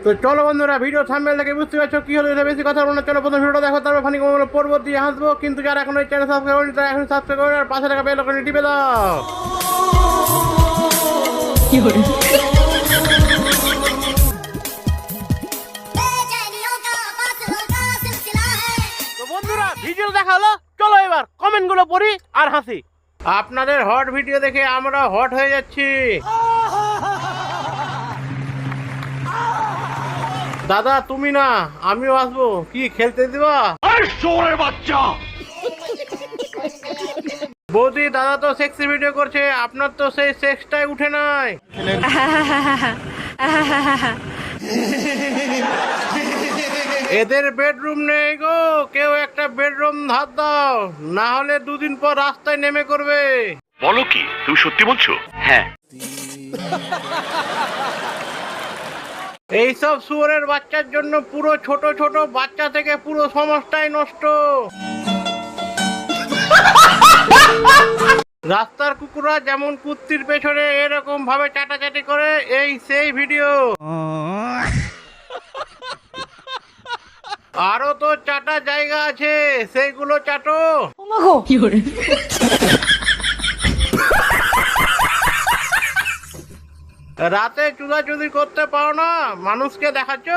তো চলো বন্ধুরা, ভিডিও থাম্বনেল থেকে বুঝতে পারছো কি হলো। এটা বেশি কথা বলবো না, চলো প্রথম ভিডিওটা দেখো, তারপর ফানি কমেন্ট পরবর্তী হাসবো। কিন্তু যারা এখন ওই চ্যানেল সাবস্ক্রাইব করেনি তারা এখন সাবস্ক্রাইব করে আর পাশে থাকা বেল আইকনটি টিপে দাও। তো বন্ধুরা, ভিডিও দেখা হলো, চলো এবার কমেন্ট গুলো পড়ি আর হাসি। আপনাদের হট ভিডিও দেখে আমরা হট হয়ে যাচ্ছি। দাদা তুমি না, আমিও আসবো, কি খেলতে দিবা? বাচ্চা বৌদি, দাদা তো সেক্সি ভিডিও করছে, আপনার তো সেই সেক্সটাই উঠে নাই। এদের বেডরুম নেই গো, কেউ একটা বেডরুম ধার দাও, না হলে দুদিন পর রাস্তায় নেমে করবে। বলো কি, তুমি সত্যি বলছো? হ্যাঁ। এইসব শুয়োরের বাচ্চার জন্য পুরো ছোট ছোট বাচ্চা থেকে পুরো সমাজটাই নষ্ট। রাস্তার কুকুররা যেমন কুত্তির পেছনে এরকম ভাবে চাটাচাটি করে, এই সেই ভিডিও। আরো তো চাটা জায়গা আছে, সেইগুলো চাটো। রাতে চুদাচুদি করতে পারো না, মানুষকে দেখাচ্ছ।